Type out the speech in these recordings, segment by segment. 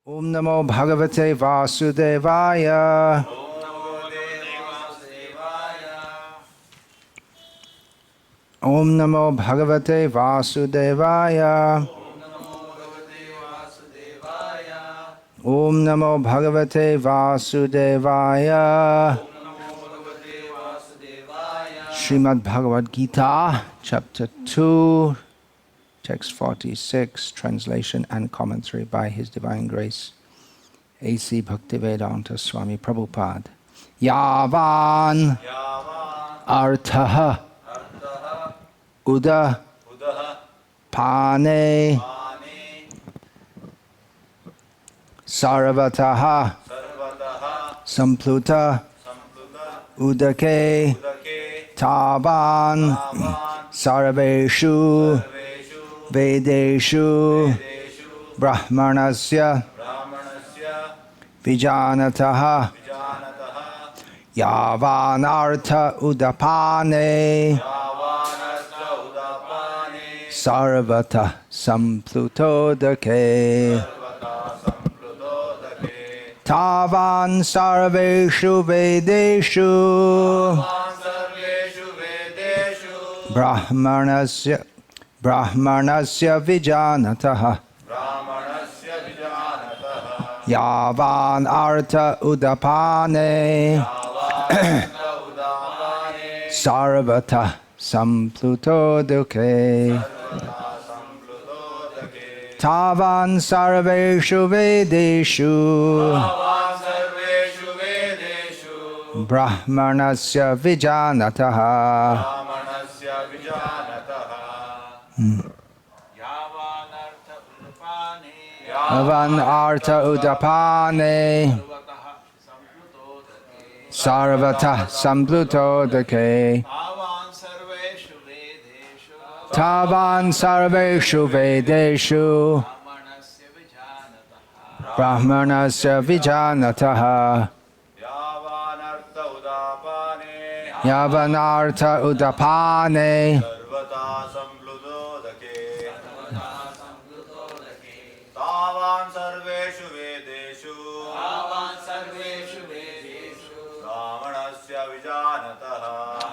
Om Namo Bhagavate Vasudevaya. Om Namo Bhagavate Vasudevaya. Om Namo Bhagavate Vasudevaya. Srimad Bhagavad-gita, Chapter 2, Text 46, translation and commentary by His Divine Grace, A.C. Bhaktivedanta Swami Prabhupada. Yavan artaha uda pane sarvataha sampluta udake tavan sarveshu Vedeshu Brahmanasya Vijanataha Yavanartha Udapane Sarvata Samplutodake Tavan Sarveshu Vedeshu Brahmanasya Vijanataha Yavan Artha Udapane Sarvata Samplutodake Tavan Sarveshu Vedeshu Brahmanasya Vijanataha Yavan Artha Udapane Sarvata Samplutodake Tavan Sarveshu Vedeshu Brahmanasya Vijanataha Yavan Artha Udapane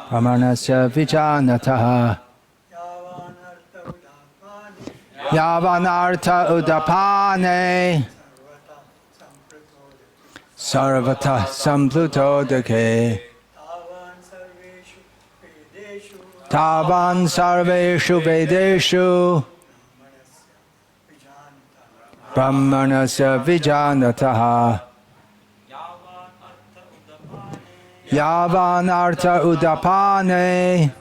Brahmanasya Vijanataha Yavanartha Udapane Sarvata Samplutodake Tavan Sarveshu Vedeshu Brahmanasya Vijanataha Yavanartha Udapane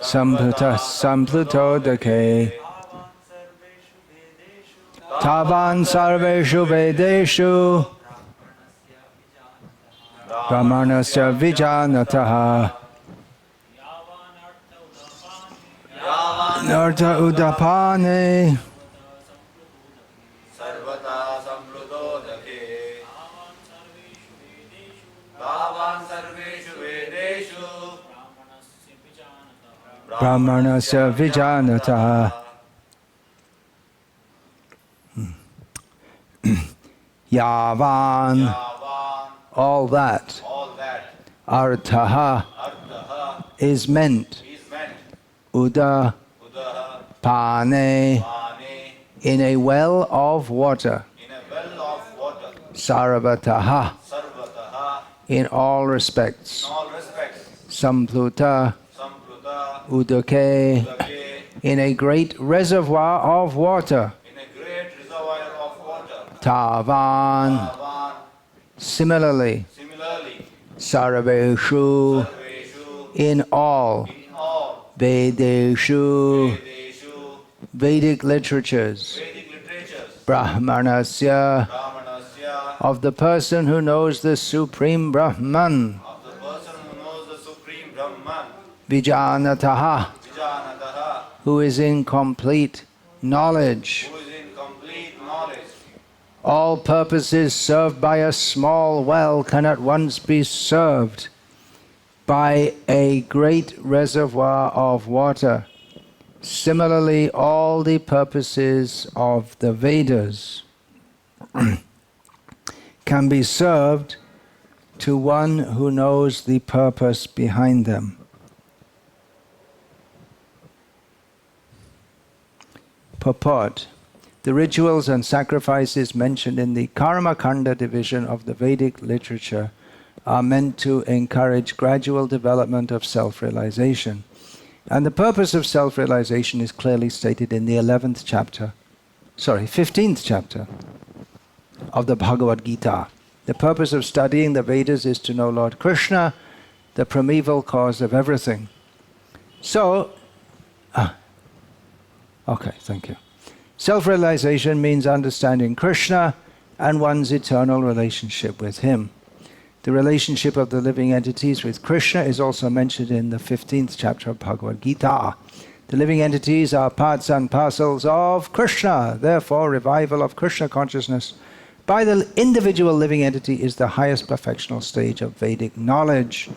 Samplutodake Tavan Sarveshu Vedeshu Brahmanasya Vijanataha Nartha Udapane Brahmanasya Vijanataha Yavan, all that, Artaha is meant, Uda, Pane, in a well of water, Sarvataha, in all respects, Sampluta, Udake, in a great reservoir of water, Tavan, similarly, Sarveshu, in all, Vedeshu, Vedic literatures, Brahmanasya, of the person who knows the Supreme Brahman, Vijanataha, who is in complete knowledge. All purposes served by a small well can at once be served by a great reservoir of water. Similarly, all the purposes of the Vedas can be served to one who knows the purpose behind them. Purport. The rituals and sacrifices mentioned in the Karma Kanda division of the Vedic literature are meant to encourage gradual development of self-realization. And the purpose of self-realization is clearly stated in the 15th chapter of the Bhagavad-gita. The purpose of studying the Vedas is to know Lord Krishna, the primeval cause of everything. So, okay, thank you. Self-realization means understanding Krishna and one's eternal relationship with him. The relationship of the living entities with Krishna is also mentioned in the 15th chapter of Bhagavad-gita. The living entities are parts and parcels of Krishna. Therefore, revival of Krishna consciousness by the individual living entity is the highest perfectional stage of Vedic knowledge.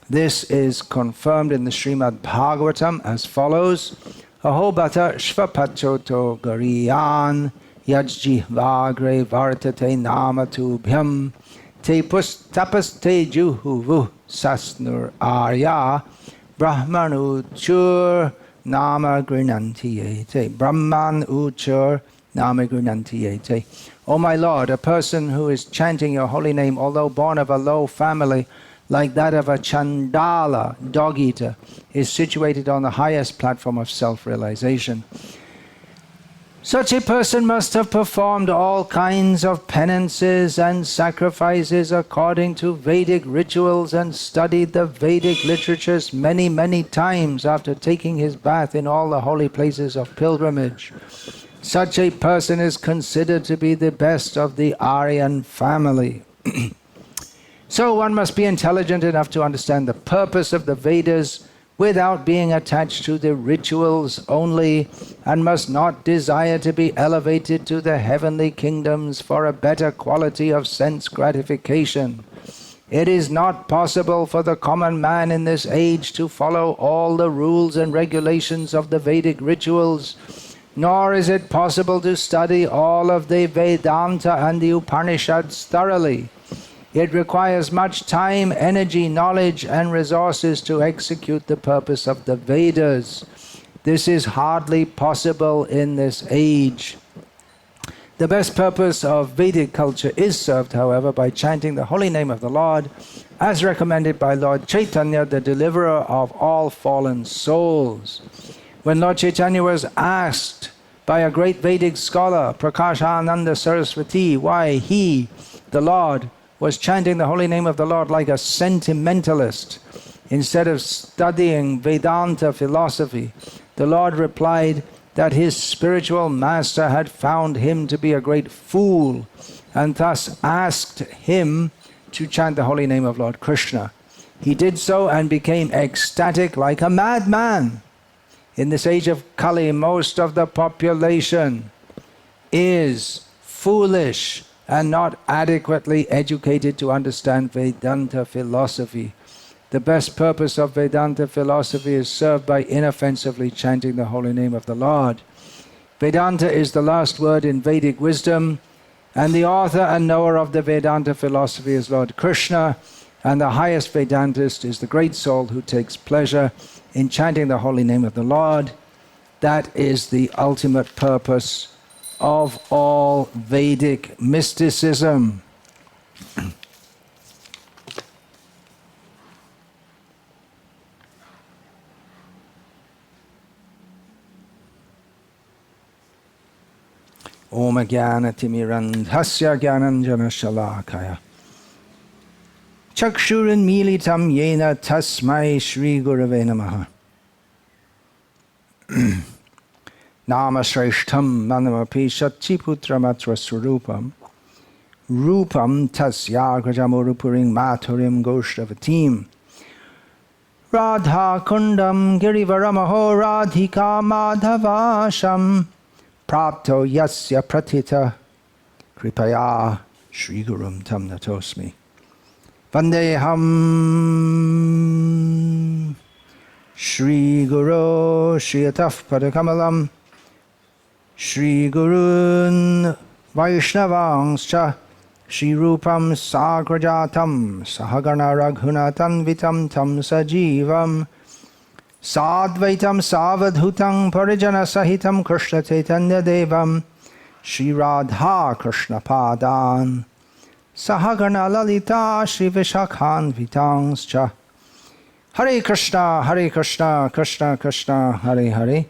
This is confirmed in the Srimad Bhagavatam as follows. Aho bata shvapachoto gariyan yajjihvagre vartate namatubhyam te tapas te juhuvu sasnur arya brahman uchur nama grinantiyete. Brahman uchur nama grinantiyete. O my Lord, a person who is chanting your holy name, although born of a low family, like that of a Chandala, dog-eater, is situated on the highest platform of self-realization. Such a person must have performed all kinds of penances and sacrifices according to Vedic rituals and studied the Vedic literatures many, many times after taking his bath in all the holy places of pilgrimage. Such a person is considered to be the best of the Aryan family. So one must be intelligent enough to understand the purpose of the Vedas without being attached to the rituals only, and must not desire to be elevated to the heavenly kingdoms for a better quality of sense gratification. It is not possible for the common man in this age to follow all the rules and regulations of the Vedic rituals, nor is it possible to study all of the Vedanta and the Upanishads thoroughly. It requires much time, energy, knowledge, and resources to execute the purpose of the Vedas. This is hardly possible in this age. The best purpose of Vedic culture is served, however, by chanting the holy name of the Lord, as recommended by Lord Chaitanya, the deliverer of all fallen souls. When Lord Chaitanya was asked by a great Vedic scholar, Prakashananda Saraswati, why he, the Lord, was chanting the holy name of the Lord like a sentimentalist instead of studying Vedanta philosophy, the Lord replied that his spiritual master had found him to be a great fool and thus asked him to chant the holy name of Lord Krishna. He did so and became ecstatic like a madman. In this age of Kali, most of the population is foolish and not adequately educated to understand Vedanta philosophy. The best purpose of Vedanta philosophy is served by inoffensively chanting the holy name of the Lord. Vedanta is the last word in Vedic wisdom, and the author and knower of the Vedanta philosophy is Lord Krishna, and the highest Vedantist is the great soul who takes pleasure in chanting the holy name of the Lord. That is the ultimate purpose of all Vedic mysticism. Om Jnana-timirandhasya Jnananjana-shalakaya Chakshuranmilitam Yena Tasmai Shri Gurave Namaha. Nama Shreshtham Manamapi Shatchiputramatra Surupam Rupam Tasyagrajamurupuring Maturim Goshtavatim Radha Kundam Girivaramaho Radhika Madhavasham Prapto Yasya Pratita Kripaya Shri Gurum Tam Natosmi Vandeham Shri Guru Shriataf Padakamalam Shri Gurun Vaishnavangscha Shri Rupam Sagrajatam Sahagana Raghunatan Vitam Tam Sajivam Sadvaitam Savadhutam Parijana Sahitam Krishna Chaitanya Devam Shri Radha Krishna Padan Sahagana Lalita Shri Vishakhan Vitangscha. Hare Krishna, Krishna Krishna, Hare Hare.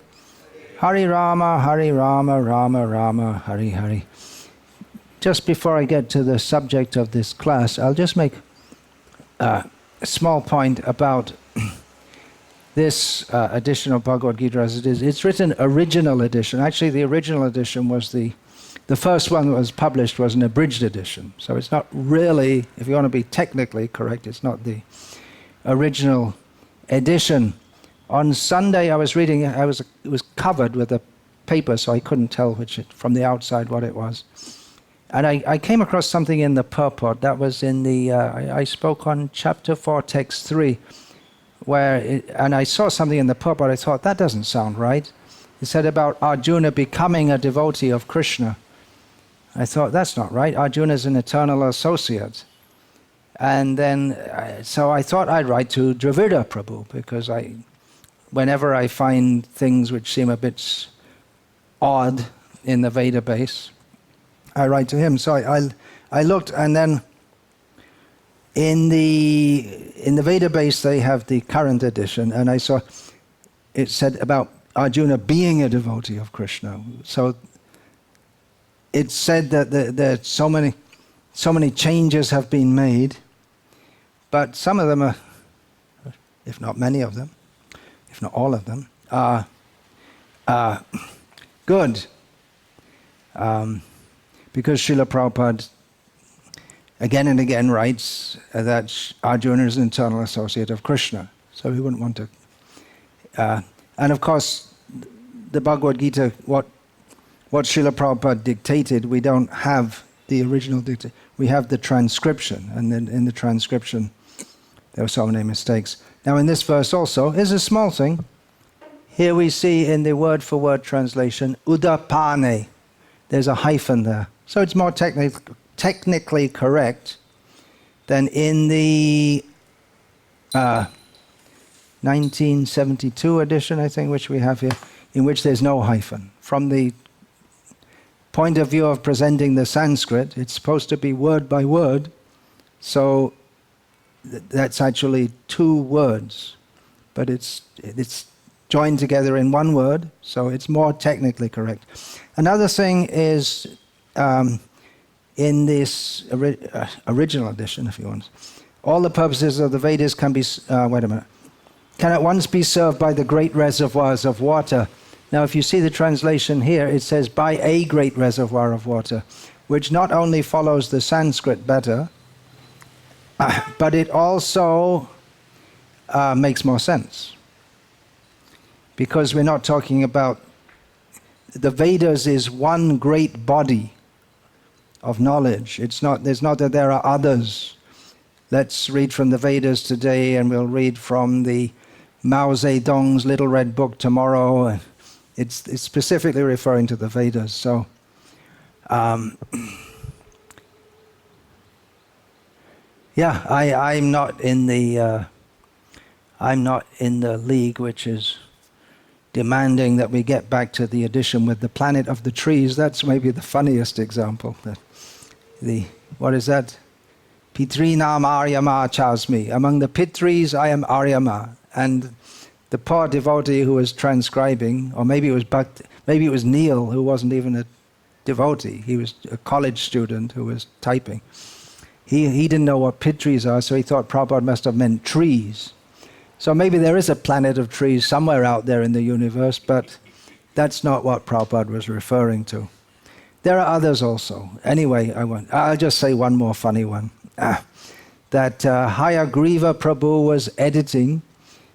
Hare Rama, Rama Rama, Hare Hare. Just before I get to the subject of this class, I'll just make a small point about this edition of Bhagavad-gita as it is. It's written original edition. Actually, the original edition was the first one that was published was an abridged edition. So it's not really, if you want to be technically correct, it's not the original edition. On Sunday I was reading, it was covered with a paper, so I couldn't tell from the outside what it was. And I came across something in the purport that was in the, I spoke on chapter 4, text 3, and I saw something in the purport. I thought, that doesn't sound right. It said about Arjuna becoming a devotee of Krishna. I thought, that's not right. Arjuna is an eternal associate. And then, so I thought I'd write to Dravida Prabhu, because whenever I find things which seem a bit odd in the Veda base, I write to him. So I looked, and then in the Veda base they have the current edition, and I saw it said about Arjuna being a devotee of Krishna. So it said that so many changes have been made, but some of them are, if not many of them, if not all of them, are good. Because Srila Prabhupada again and again writes that Arjuna is an eternal associate of Krishna. So he wouldn't want to. And of course, the Bhagavad-gita, what Srila Prabhupada dictated, we don't have the original dictation. We have the transcription, and then in the transcription there were so many mistakes. Now in this verse also is a small thing. Here we see in the word-for-word translation, udapane. There's a hyphen there. So it's more technically correct than in the 1972 edition, I think, which we have here, in which there's no hyphen. From the point of view of presenting the Sanskrit, it's supposed to be word by word, so that's actually two words, but it's joined together in one word, so it's more technically correct. Another thing is, in this original edition, if you want, all the purposes of the Vedas can at once be served by the great reservoirs of water. Now, if you see the translation here, it says by a great reservoir of water, which not only follows the Sanskrit better, but it also makes more sense. Because we're not talking about, the Vedas is one great body of knowledge. It's not that there are others. Let's read from the Vedas today, and we'll read from the Mao Zedong's Little Red Book tomorrow. It's specifically referring to the Vedas. So, yeah, I'm not in the league which is demanding that we get back to the edition with the planet of the trees. That's maybe the funniest example. What is that? Pitrinam Aryama Chasmi. Among the Pitris, I am Aryama. And the poor devotee who was transcribing, or maybe it was Bhakti, maybe it was Neil, who wasn't even a devotee. He was a college student who was typing. He didn't know what Pitris are, so he thought Prabhupada must have meant trees. So maybe there is a planet of trees somewhere out there in the universe, but that's not what Prabhupada was referring to. There are others also. Anyway, I'll just say one more funny one. That Hayagriva Prabhu was editing,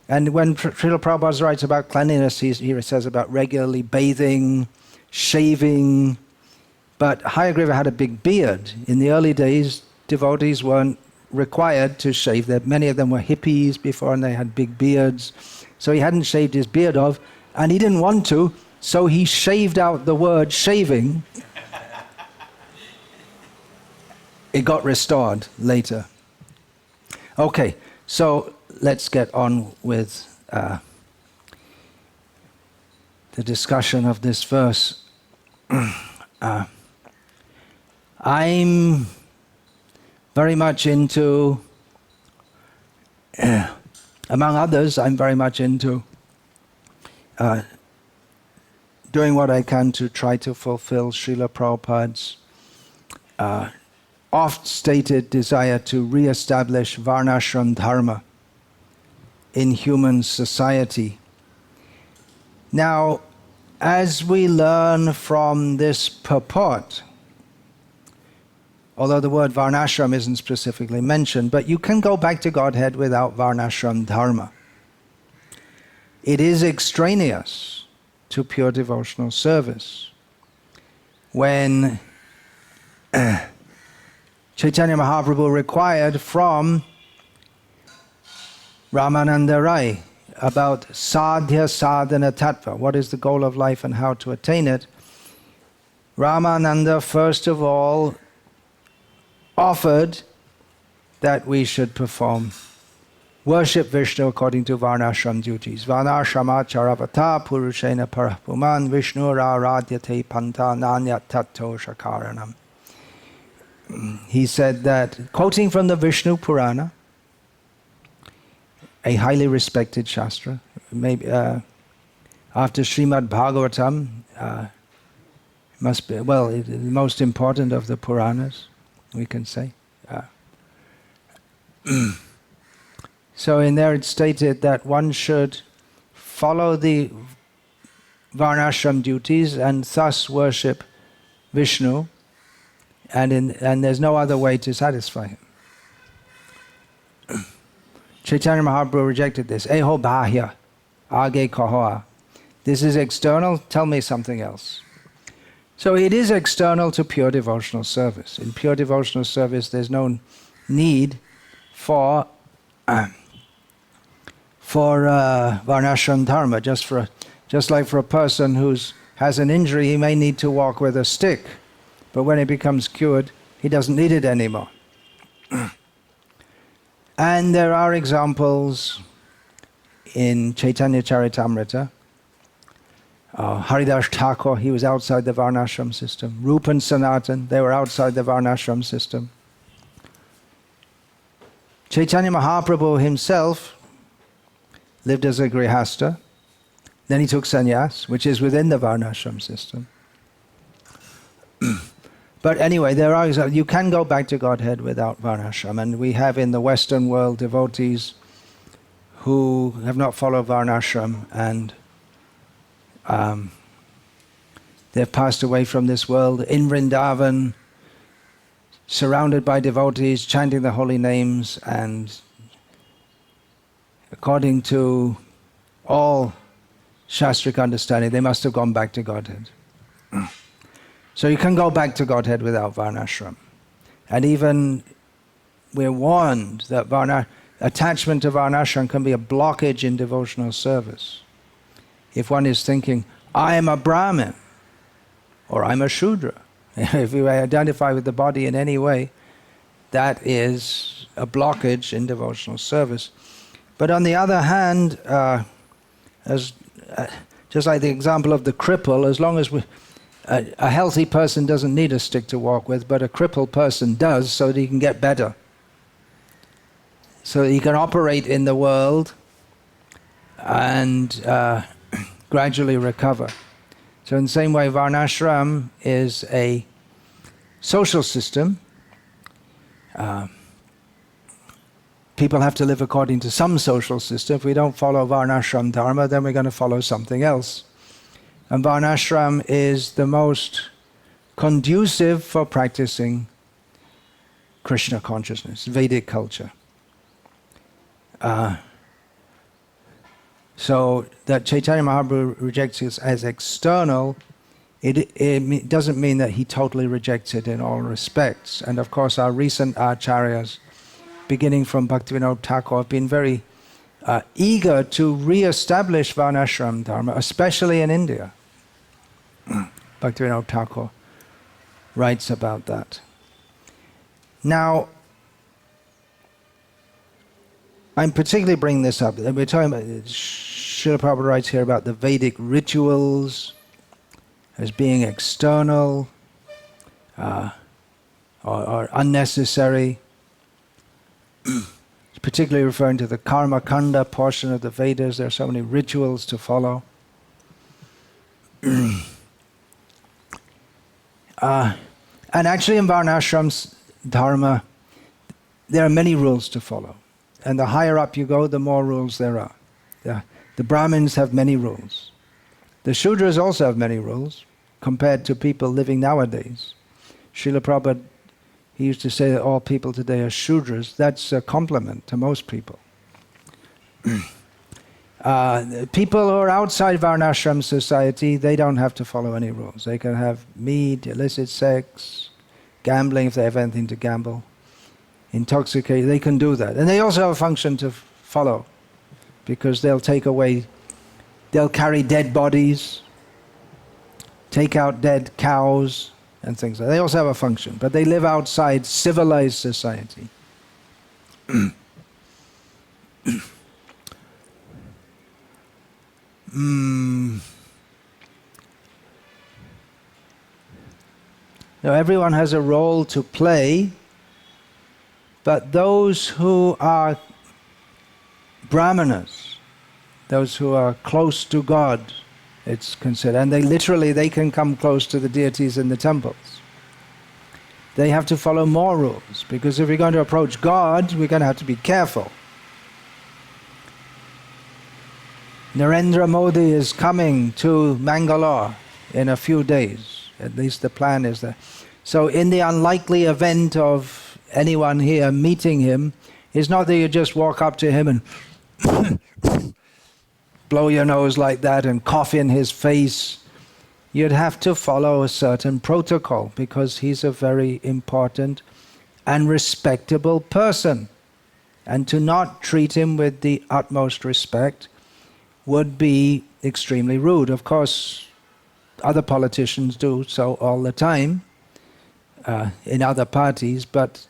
and when Srila Prabhupada writes about cleanliness, he says about regularly bathing, shaving, but Hayagriva had a big beard. In the early days, devotees weren't required to shave. Many of them were hippies before, and they had big beards. so he hadn't shaved his beard off, and he didn't want to, so he shaved out the word shaving. It got restored later. Okay, so let's get on with the discussion of this verse. I'm very much into, among others, I'm very much into doing what I can to try to fulfill Srila Prabhupada's oft-stated desire to re-establish Varnashram Dharma in human society. Now, as we learn from this purport, although the word Varnashram isn't specifically mentioned, but you can go back to Godhead without Varnashram Dharma. It is extraneous to pure devotional service. When Chaitanya Mahaprabhu required from Ramananda Rai about sadhya sadhana tattva, what is the goal of life and how to attain it, Ramananda first of all offered that we should perform worship Vishnu according to Varnashram duties. Varnashamacharavata purushena parapuman Vishnu raradhyate panta nanyat tatto shakaranam. He said that, quoting from the Vishnu Purana, a highly respected Shastra, maybe after Srimad Bhagavatam, must be, well, the most important of the Puranas, we can say. So in there it's stated that one should follow the Varnashram duties and thus worship Vishnu, and there's no other way to satisfy him. Chaitanya Mahaprabhu rejected this. Eho bahya, age kahoa. This is external, tell me something else. So it is external to pure devotional service. In pure devotional service, there's no need for Varnashram Dharma. Just like for a person who has an injury, he may need to walk with a stick. But when he becomes cured, he doesn't need it anymore. And there are examples in Chaitanya Charitamrita. Haridas Thakur, he was outside the Varnashram system. Rupa and Sanatan, they were outside the Varnashram system. Chaitanya Mahaprabhu himself lived as a grihasta. Then he took sannyas, which is within the Varnashram system. But anyway, you can go back to Godhead without Varnashram. And we have in the Western world devotees who have not followed Varnashram, and they've passed away from this world in Vrindavan, surrounded by devotees, chanting the holy names, and according to all Shastric understanding, they must have gone back to Godhead. So you can go back to Godhead without Varnashram. And even we're warned that attachment to Varnashram can be a blockage in devotional service. If one is thinking, I am a Brahmin, or I'm a Shudra, if you identify with the body in any way, that is a blockage in devotional service. But on the other hand, just like the example of the cripple, as long as a healthy person doesn't need a stick to walk with, but a crippled person does, so that he can get better. So that he can operate in the world and gradually recover. So in the same way, Varnashram is a social system. People have to live according to some social system. If we don't follow Varnashram Dharma, then we're going to follow something else. And Varnashram is the most conducive for practicing Krishna consciousness, Vedic culture. So that Chaitanya Mahaprabhu rejects it as external, it doesn't mean that he totally rejects it in all respects. And of course our recent acharyas, beginning from Bhaktivinoda Thakur, have been very eager to re-establish Varnashram Dharma, especially in India. Bhaktivinoda Thakur writes about that. Now, I'm particularly bringing this up. We're talking about, Srila Prabhupada writes here about the Vedic rituals as being external or unnecessary. Particularly referring to the Karma Kanda portion of the Vedas. There are so many rituals to follow. And actually in Varnashram's Dharma, there are many rules to follow. And the higher up you go, the more rules there are. The Brahmins have many rules. The Shudras also have many rules compared to people living nowadays. Srila Prabhupada, he used to say that all people today are Shudras. That's a compliment to most people. People who are outside Varnashram society, they don't have to follow any rules. They can have meat, illicit sex, gambling if they have anything to gamble, intoxicated, they can do that. And they also have a function to follow, because they'll carry dead bodies, take out dead cows, and things like that. They also have a function, but they live outside civilized society. Now everyone has a role to play, but those who are brahmanas, those who are close to God, it's considered, and they can come close to the deities in the temples. They have to follow more rules, because if we're going to approach God, we're going to have to be careful. Narendra Modi is coming to Mangalore in a few days. At least the plan is that. So in the unlikely event of anyone here meeting him, it's not that you just walk up to him and blow your nose like that and cough in his face. You'd have to follow a certain protocol, because he's a very important and respectable person. And to not treat him with the utmost respect would be extremely rude. Of course, other politicians do so all the time in other parties, but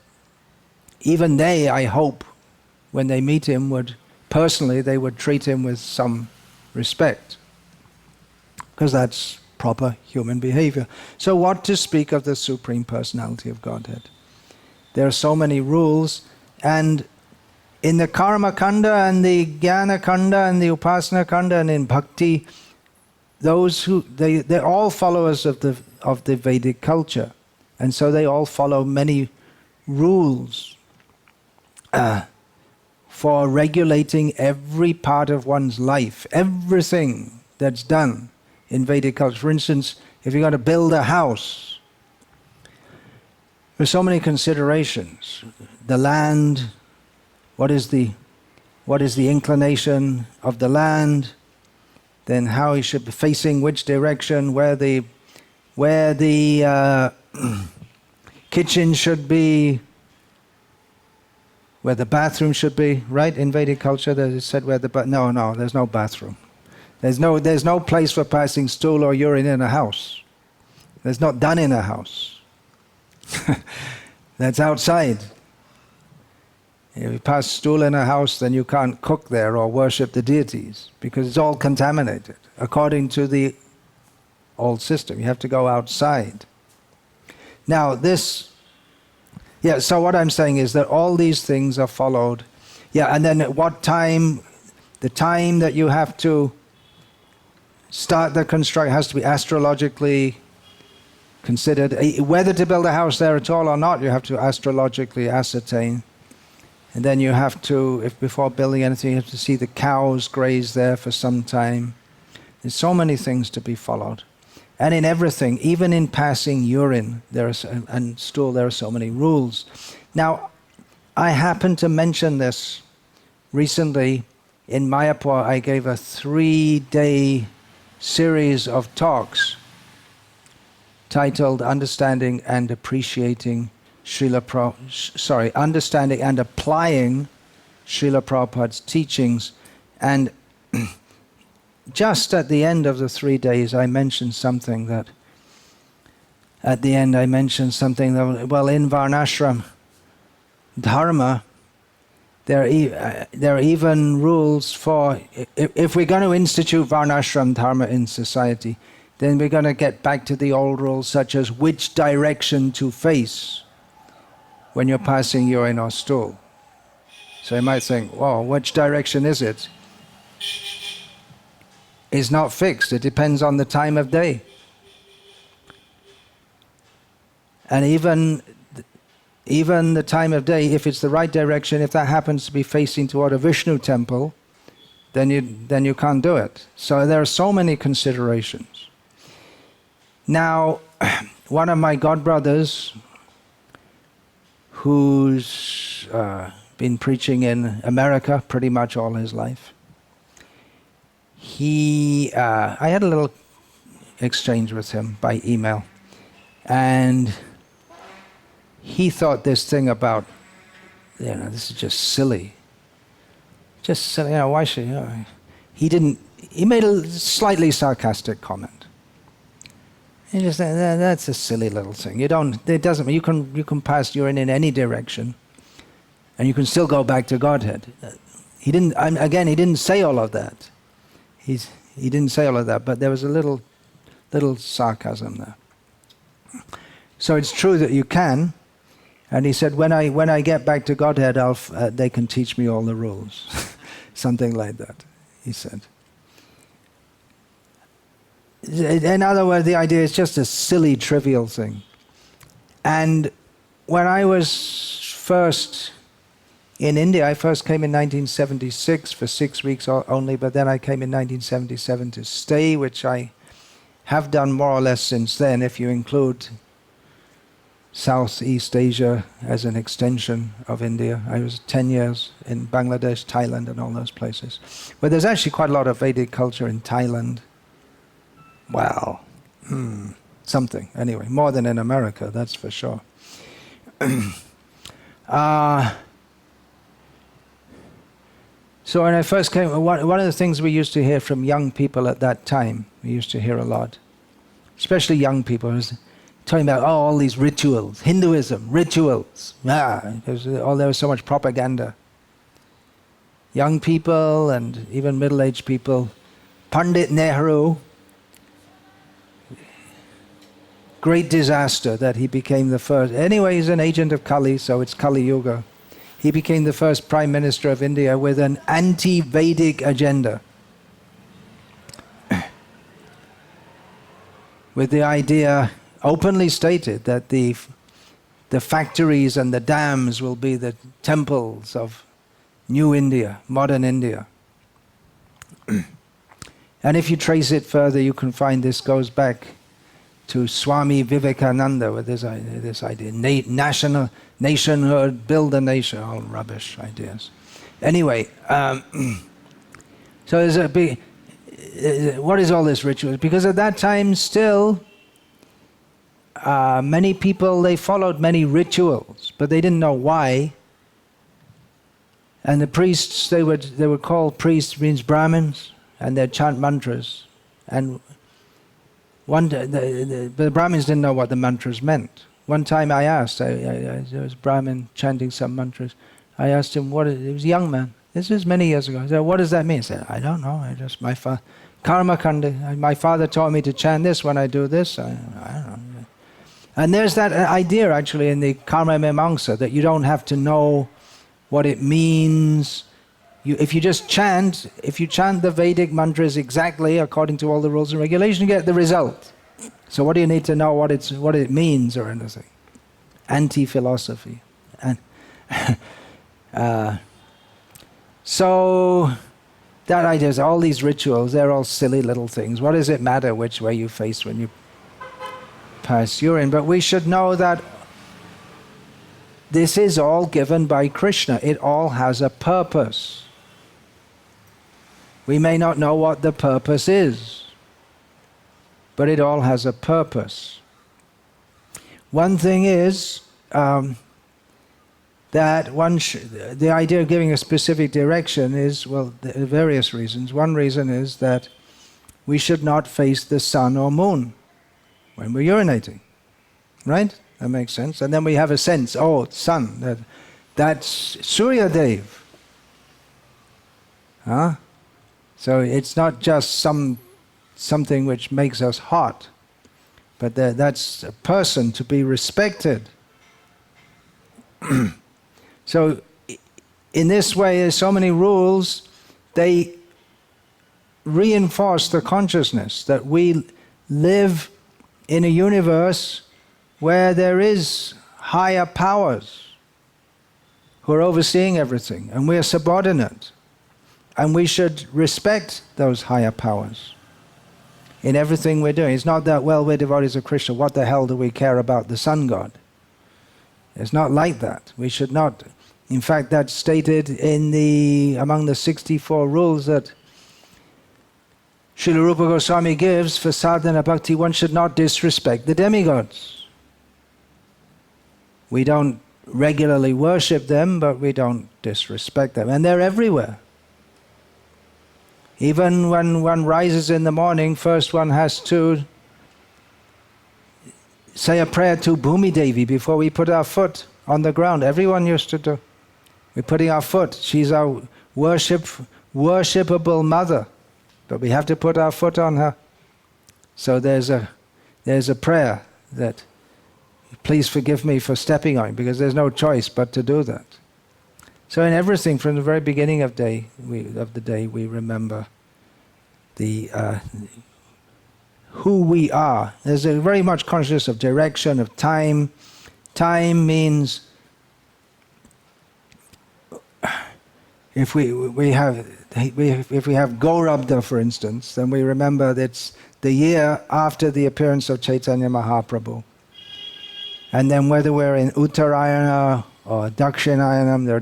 even they, I hope, when they meet him, personally, they would treat him with some respect, because that's proper human behavior. So what to speak of the Supreme Personality of Godhead? There are so many rules, and in the Karma Kanda and the Jnana Kanda and the Upasana Kanda and in Bhakti, they're all followers of the Vedic culture, and so they all follow many rules for regulating every part of one's life, everything that's done in Vedic culture. For instance, if you're going to build a house, there's so many considerations. The land, what is the inclination of the land, then how it should be facing which direction, where the kitchen should be, where the bathroom should be, right? In Vedic culture, there's said where the no, there's no bathroom. There's no place for passing stool or urine in a house. That's not done in a house. That's outside. If you pass stool in a house, then you can't cook there or worship the deities, because it's all contaminated according to the old system. You have to go outside. Now so what I'm saying is that all these things are followed. And then at what time, the time that you have to start the construction has to be astrologically considered. Whether to build a house there at all or not, you have to astrologically ascertain. And then you have to, if before building anything, you have to see the cows graze there for some time. There's so many things to be followed. And in everything, even in passing urine and stool, there are so many rules. Now, I happened to mention this recently in Mayapur. I gave a 3-day series of talks titled Understanding and Appreciating Understanding and Applying Srila Prabhupada's Teachings And just at the end of the 3 days, I mentioned something that, well, in Varnashram Dharma, there are even rules for, if we're going to institute Varnashram Dharma in society, then we're going to get back to the old rules, such as which direction to face when you're passing urine or stool. So you might think, well, which direction is it? It's not fixed. It depends on the time of day. And even the time of day, if it's the right direction, if that happens to be facing toward a Vishnu temple, then you can't do it. So there are so many considerations. Now, one of my godbrothers, who's been preaching in America pretty much all his life, I had a little exchange with him by email, and he thought this thing about, this is just silly. Just silly, why should he made a slightly sarcastic comment. He just said, that's a silly little thing. You can pass urine in any direction, and you can still go back to Godhead. He didn't say all of that. He didn't say all of that, but there was a little sarcasm there. So it's true that you can, and he said, when I get back to Godhead, they can teach me all the rules. Something like that, he said. In other words, the idea is just a silly, trivial thing. And when I was first in India, I first came in 1976 for 6 weeks only, but then I came in 1977 to stay, which I have done more or less since then, if you include Southeast Asia as an extension of India. I was 10 years in Bangladesh, Thailand, and all those places. But there's actually quite a lot of Vedic culture in Thailand. Well, something. Anyway, more than in America, that's for sure. So when I first came, one of the things we used to hear from young people at that time, we used to hear a lot, especially young people, was talking about all these rituals, Hinduism, rituals. There was so much propaganda. Young people and even middle-aged people. Pandit Nehru, great disaster that he became the first. Anyway, he's an agent of Kali, so it's Kali Yuga. He became the first Prime Minister of India with an anti-Vedic agenda. With the idea openly stated that the factories and the dams will be the temples of new India, modern India. And if you trace it further, you can find this goes back to Swami Vivekananda with this idea, nationhood, build a nation, all rubbish ideas. Anyway, so there's a big, what is all this ritual? Because at that time still, many people, they followed many rituals, but they didn't know why. And the priests, they were called priests, means Brahmins, and they'd chant mantras. And the Brahmins didn't know what the mantras meant. One time I asked, there was a Brahmin chanting some mantras. I asked him, it was a young man. This was many years ago. I said, what does that mean? He said, I don't know. Karma Kanda. My father taught me to chant this when I do this. I don't know. And there's that idea actually in the Karma Mimamsa that you don't have to know what it means. If you chant the Vedic mantras exactly according to all the rules and regulations, you get the result. So what do you need to know what it means or anything? Anti-philosophy. So that idea is all these rituals, they're all silly little things. What does it matter which way you face when you pass urine? But we should know that this is all given by Krishna. It all has a purpose. We may not know what the purpose is, but it all has a purpose. One thing is that that the idea of giving a specific direction is, well, there are various reasons. One reason is that we should not face the sun or moon when we're urinating. Right? That makes sense. And then we have a sense, oh, sun, that's Surya Dev. Huh? So it's not just something which makes us hot, but that's a person to be respected. So in this way, there's so many rules, they reinforce the consciousness that we live in a universe where there is higher powers who are overseeing everything, and we are subordinate. And we should respect those higher powers in everything we're doing. It's not that, well, we're devotees of Krishna, what the hell do we care about the sun god? It's not like that. We should not. In fact, that's stated among the 64 rules that Srila Rupa Goswami gives for sadhana bhakti. One should not disrespect the demigods. We don't regularly worship them, but we don't disrespect them. And they're everywhere. Even when one rises in the morning, first one has to say a prayer to Bhumi Devi before we put our foot on the ground. Everyone used to do. We're putting our foot. She's our worshipable mother, but we have to put our foot on her. So there's a prayer that, please forgive me for stepping on, because there's no choice but to do that. So in everything, from the very beginning of the day, we remember who we are. There's a very much consciousness of direction, of time. Time means if we have Gaurabda, for instance, then we remember that it's the year after the appearance of Chaitanya Mahaprabhu. And then whether we're in Uttarayana or Dakshinayana, there are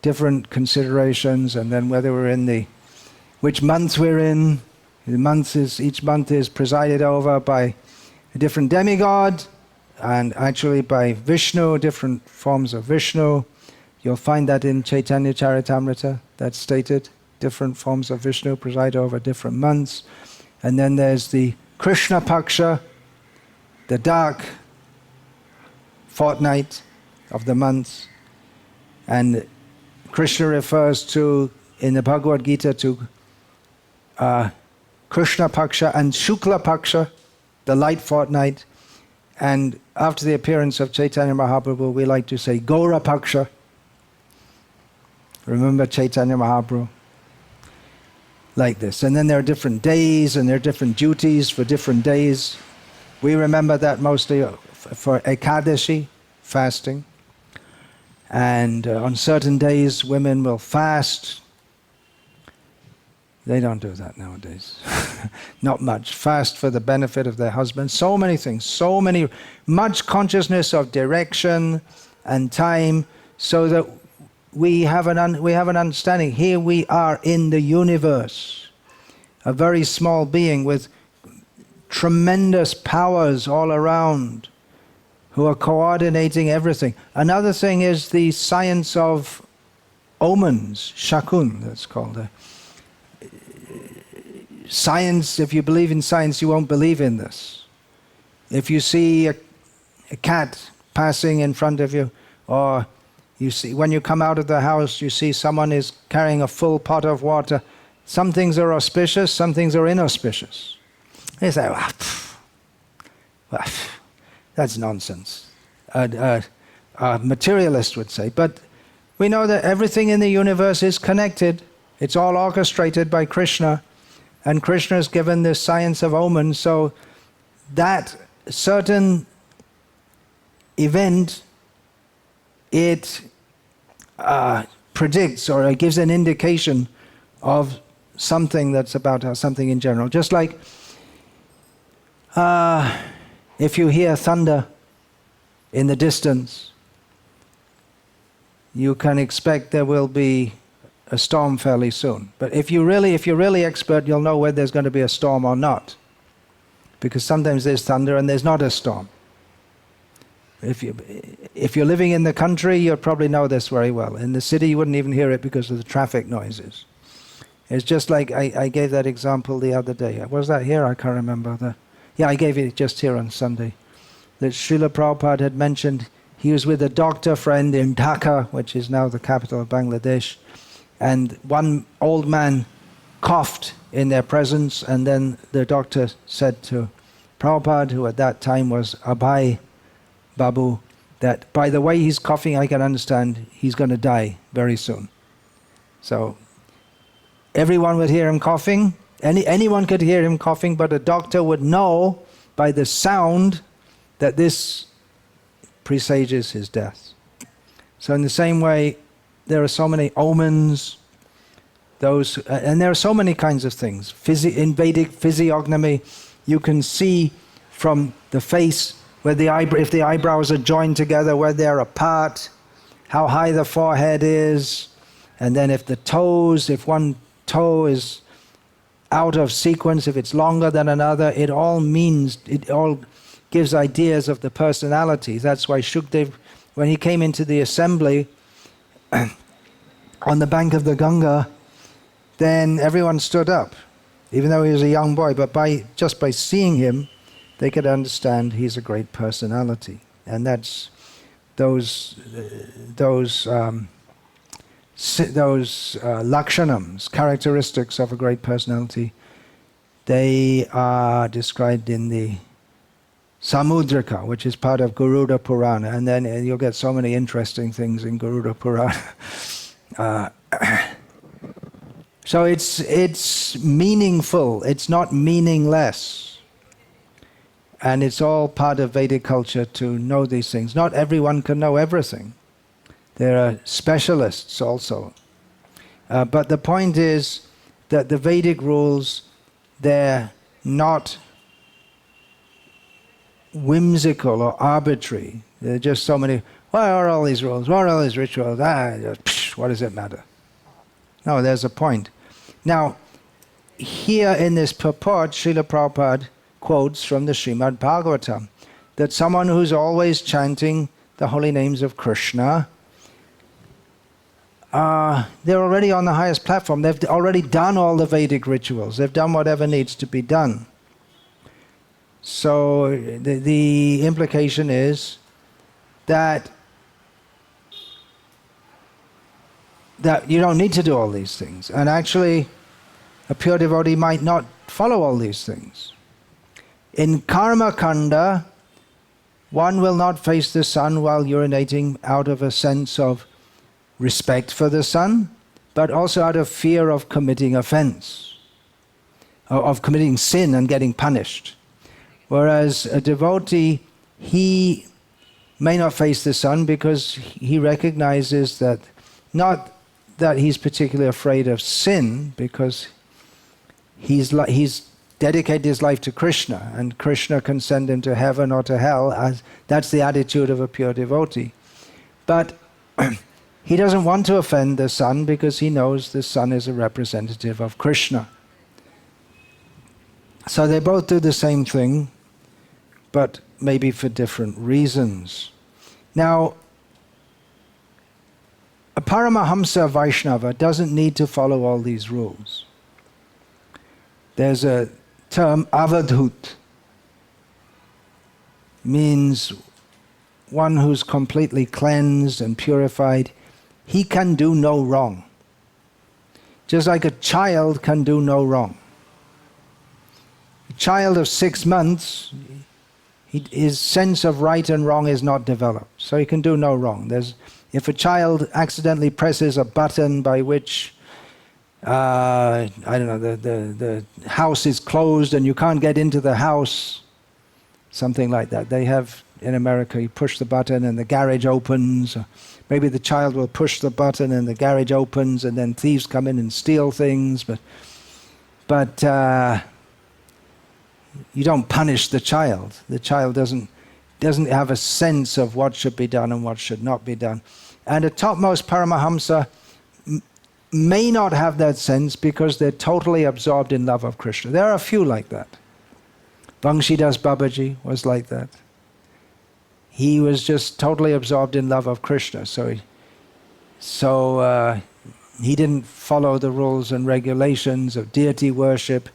different considerations. And then whether we're in which month we're in. Each month is presided over by a different demigod, and actually by Vishnu, different forms of Vishnu. You'll find that in Chaitanya Charitamrita, that's stated. Different forms of Vishnu preside over different months. And then there's the Krishna Paksha, the dark fortnight of the months. And Krishna refers to, in the Bhagavad-gita, to Krishna Paksha and Shukla Paksha, the light fortnight. And after the appearance of Chaitanya Mahaprabhu, we like to say Gaura Paksha. Remember Chaitanya Mahaprabhu? Like this. And then there are different days, and there are different duties for different days. We remember that mostly for Ekadashi, fasting. And on certain days, women will fast. They don't do that nowadays. Not much. Fast for the benefit of their husband. So many things. Much consciousness of direction and time, so that we have an understanding. Here we are in the universe, a very small being with tremendous powers all around, who are coordinating everything. Another thing is the science of omens, shakun, that's called. Science, if you believe in science, you won't believe in this. If you see a cat passing in front of you, or you see, when you come out of the house, you see someone is carrying a full pot of water, some things are auspicious, some things are inauspicious. They say, that's nonsense. A materialist would say. But we know that everything in the universe is connected. It's all orchestrated by Krishna. And Krishna has given this science of omens, so that certain event, it predicts, or it gives an indication of something that's about something in general. Just like if you hear thunder in the distance, you can expect there will be a storm fairly soon. But if you're really expert, you'll know whether there's going to be a storm or not. Because sometimes there's thunder and there's not a storm. If you're living in the country, you'll probably know this very well. In the city, you wouldn't even hear it because of the traffic noises. It's just like I gave that example the other day. Was that here? I can't remember. Yeah, I gave it just here on Sunday. That Srila Prabhupada had mentioned he was with a doctor friend in Dhaka, which is now the capital of Bangladesh, and one old man coughed in their presence, and then the doctor said to Prabhupada, who at that time was Abhay Babu, that by the way he's coughing, I can understand he's going to die very soon. So everyone would hear him coughing. Anyone could hear him coughing, but a doctor would know by the sound that this presages his death. So in the same way, there are so many omens, and there are so many kinds of things. In Vedic physiognomy, you can see from the face where if the eyebrows are joined together, where they're apart, how high the forehead is, and then if one toe is out of sequence, if it's longer than another, it all gives ideas of the personality. That's why Shukdev, when he came into the assembly on the bank of the Ganga, then everyone stood up, even though he was a young boy. But just by seeing him, they could understand he's a great personality. And that's those lakshanams, characteristics of a great personality. They are described in the Samudrika, which is part of Garuda Purana, and then you'll get so many interesting things in Garuda Purana. So it's meaningful, it's not meaningless. And it's all part of Vedic culture to know these things. Not everyone can know everything. There are specialists also. But the point is that the Vedic rules, they're not whimsical or arbitrary. There are just so many, what are all these rules? What are all these rituals? What does it matter? No, there's a point. Now, here in this purport, Srila Prabhupada quotes from the Srimad Bhagavatam that someone who's always chanting the holy names of Krishna, they're already on the highest platform. They've already done all the Vedic rituals. They've done whatever needs to be done. So the implication is that you don't need to do all these things. And actually, a pure devotee might not follow all these things. In Karma Kanda, one will not face the sun while urinating out of a sense of respect for the sun, but also out of fear of committing offense, of committing sin and getting punished. Whereas a devotee, he may not face the sun because he recognizes that, not that he's particularly afraid of sin, because he's dedicated his life to Krishna, and Krishna can send him to heaven or to hell. That's the attitude of a pure devotee. But he doesn't want to offend the sun because he knows the sun is a representative of Krishna. So they both do the same thing, but maybe for different reasons. Now, a Paramahamsa Vaishnava doesn't need to follow all these rules. There's a term, avadhut, means one who's completely cleansed and purified. He can do no wrong. Just like a child can do no wrong. A child of 6 months, his sense of right and wrong is not developed, so he can do no wrong. If a child accidentally presses a button by which, I don't know, the house is closed and you can't get into the house, something like that. They have, in America, you push the button and the garage opens. Maybe the child will push the button and the garage opens and then thieves come in and steal things, but you don't punish the child. The child doesn't have a sense of what should be done and what should not be done. And a topmost Paramahamsa may not have that sense because they're totally absorbed in love of Krishna. There are a few like that. Banshidas Babaji was like that. he was just totally absorbed in love of Krishna. So he didn't follow the rules and regulations of deity worship.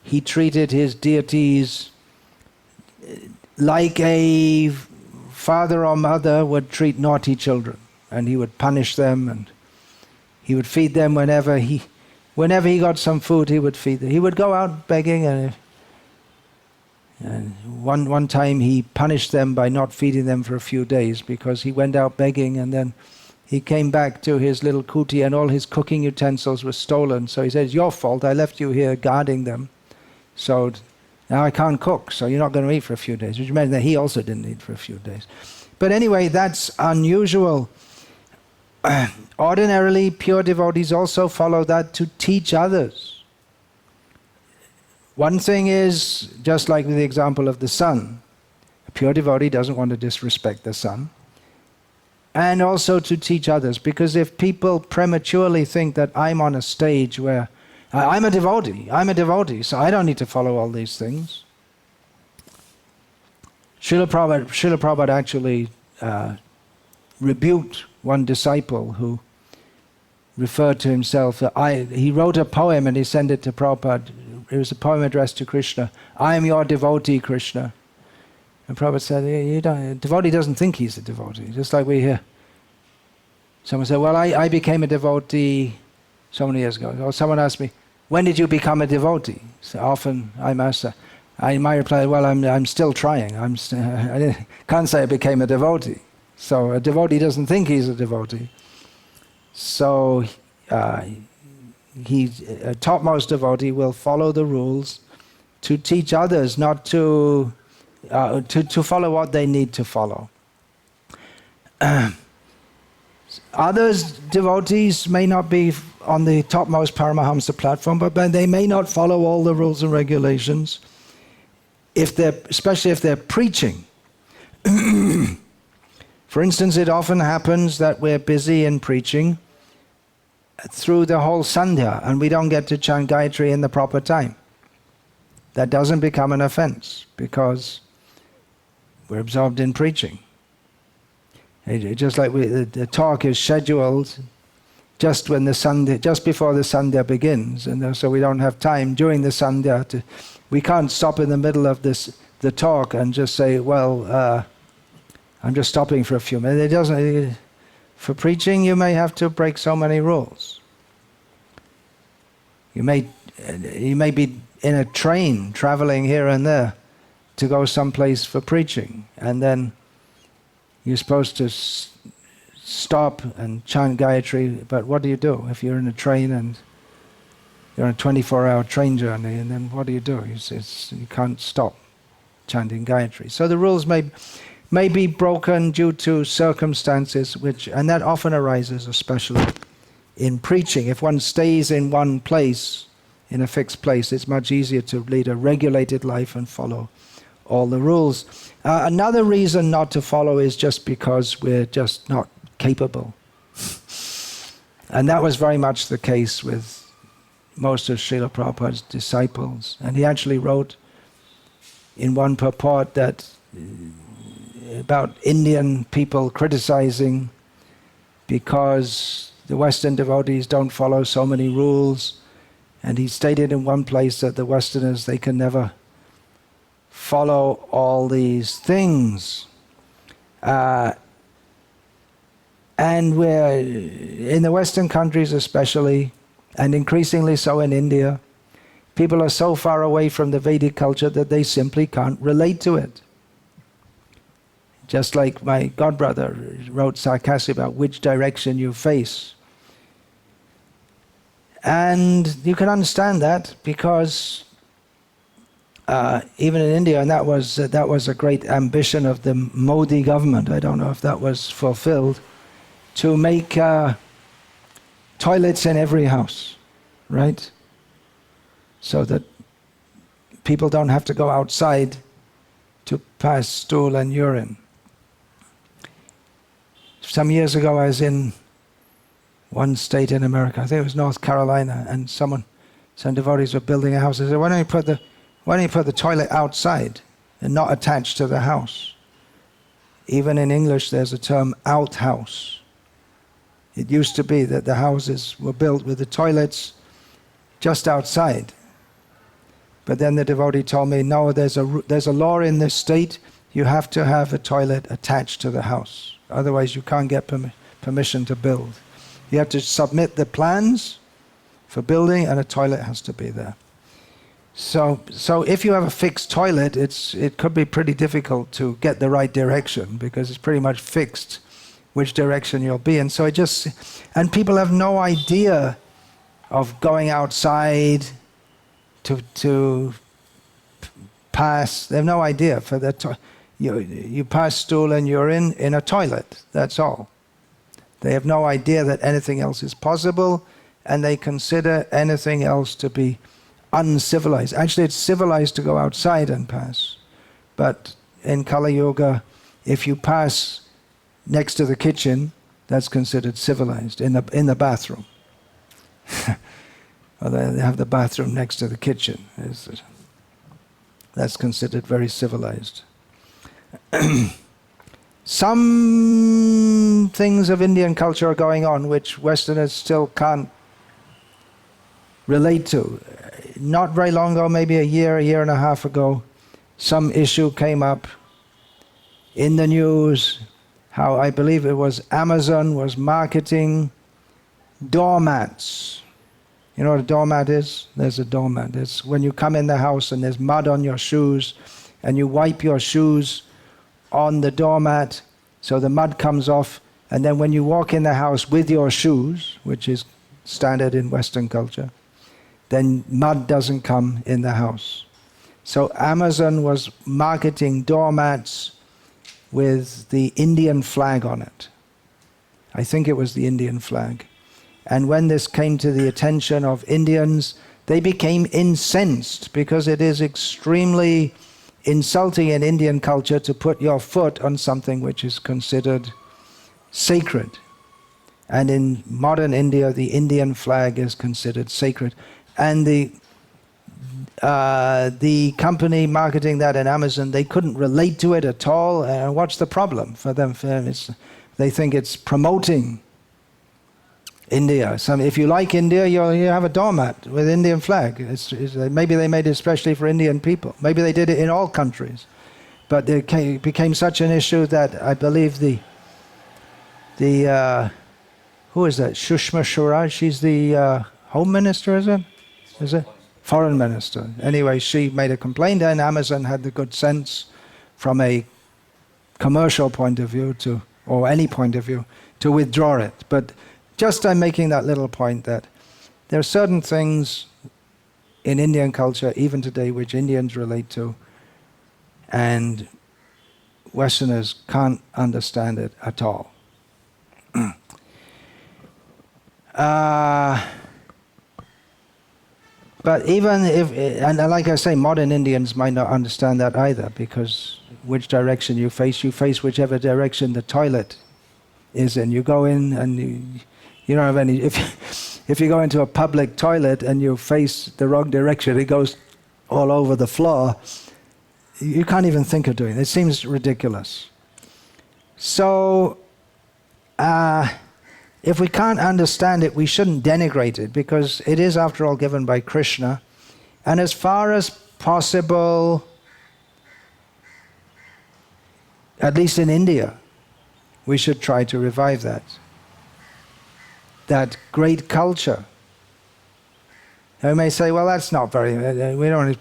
He treated his deities like a father or mother would treat naughty children, and he would punish them, and he would feed them whenever he got some food. He would feed them. He would go out begging, and one time he punished them by not feeding them for a few days because he went out begging, and then he came back to his little kuti and all his cooking utensils were stolen. So he said, "It's your fault. I left you here guarding them. So now I can't cook, so you're not going to eat for a few days." Which meant that he also didn't eat for a few days. But anyway, that's unusual. Ordinarily, pure devotees also follow that to teach others. One thing is, just like with the example of the sun, a pure devotee doesn't want to disrespect the sun. And also to teach others, because if people prematurely think that I'm on a stage where I'm a devotee, so I don't need to follow all these things. Srila Prabhupada actually rebuked one disciple who referred to himself. He wrote a poem and he sent it to Prabhupada. It was a poem addressed to Krishna. "I am your devotee, Krishna." And Prabhupada said, a devotee doesn't think he's a devotee. Just like we hear. Someone said, "Well, I became a devotee so many years ago." Or someone asked me, "When did you become a devotee?" So often I'm asked, I might reply, "Well, I'm still trying. I can't say I became a devotee." So a devotee doesn't think he's a devotee. So a topmost devotee will follow the rules to teach others, not to follow what they need to follow. Others, devotees, may not be on the topmost Paramahamsa platform, but they may not follow all the rules and regulations, especially if they're preaching. For instance, it often happens that we're busy in preaching through the whole Sandhya, and we don't get to chant Gayatri in the proper time. That doesn't become an offense, because we're absorbed in preaching. Just like the talk is scheduled just before the Sandhya begins, and so we don't have time during the Sandhya we can't stop in the middle of the talk and just say, "Well, I'm just stopping for a few minutes." For preaching, you may have to break so many rules. You may be in a train traveling here and there to go someplace for preaching, and then you're supposed to stop and chant Gayatri, but what do you do if you're in a train and you're on a 24-hour train journey, and then what do? You can't stop chanting Gayatri. So the rules may be broken due to circumstances, and that often arises especially in preaching. If one stays in one place, in a fixed place, it's much easier to lead a regulated life and follow all the rules. Another reason not to follow is just because we're just not capable. And that was very much the case with most of Srila Prabhupada's disciples. And he actually wrote in one purport that about Indian people criticizing because the Western devotees don't follow so many rules. And he stated in one place that the Westerners, they can never follow all these things. And we're, in the Western countries especially, and increasingly so in India, people are so far away from the Vedic culture that they simply can't relate to it. Just like my godbrother wrote sarcastically about which direction you face. And you can understand that because even in India, and that was a great ambition of the Modi government, I don't know if that was fulfilled, to make toilets in every house, right? So that people don't have to go outside to pass stool and urine. Some years ago I was in one state in America, I think it was North Carolina, and some devotees were building a house. They said, why don't you put the toilet outside and not attached to the house? Even in English, there's a term outhouse. It used to be that the houses were built with the toilets just outside. But then the devotee told me, no, there's a law in this state, you have to have a toilet attached to the house. Otherwise you can't get permission to build. You have to submit the plans for building and a toilet has to be there. So if you have a fixed toilet, it could be pretty difficult to get the right direction because it's pretty much fixed which direction you'll be in. So and people have no idea of going outside to pass. They have no idea for that. You pass stool and you're in a toilet. That's all. They have no idea that anything else is possible, and they consider anything else to be uncivilized. Actually, it's civilized to go outside and pass. But in Kali Yuga, if you pass next to the kitchen, that's considered civilized, in the bathroom. Or they have the bathroom next to the kitchen. That's considered very civilized. Some things of Indian culture are going on which Westerners still can't relate to. Not very long ago, maybe a year and a half ago, some issue came up in the news, how I believe it was Amazon was marketing doormats. You know what a doormat is? There's a doormat. It's when you come in the house and there's mud on your shoes and you wipe your shoes on the doormat so the mud comes off, and then when you walk in the house with your shoes, which is standard in Western culture, then mud doesn't come in the house. So Amazon was marketing doormats with the Indian flag on it. I think it was the Indian flag. And when this came to the attention of Indians, they became incensed because it is extremely insulting in Indian culture to put your foot on something which is considered sacred. And in modern India, the Indian flag is considered sacred. And the company marketing that in Amazon, they couldn't relate to it at all. What's the problem for them? They think it's promoting India. If you like India, you have a doormat with Indian flag. Maybe they made it especially for Indian people. Maybe they did it in all countries. But it became such an issue that I believe the who is that? Sushma Swaraj. She's the Home Minister, is it? Is it? Foreign Minister. Anyway, she made a complaint, and Amazon had the good sense from a commercial point of view or any point of view, to withdraw it. But just I'm making that little point that there are certain things in Indian culture, even today, which Indians relate to, and Westerners can't understand it at all. But even if, and like I say, modern Indians might not understand that either, because which direction you face whichever direction the toilet is in. You go in and you don't have any, if you go into a public toilet and you face the wrong direction, it goes all over the floor. You can't even think of doing it. It seems ridiculous. So, if we can't understand it, we shouldn't denigrate it, because it is, after all, given by Krishna. And as far as possible, at least in India, we should try to revive that great culture. Now we may say, well, that's not very, we want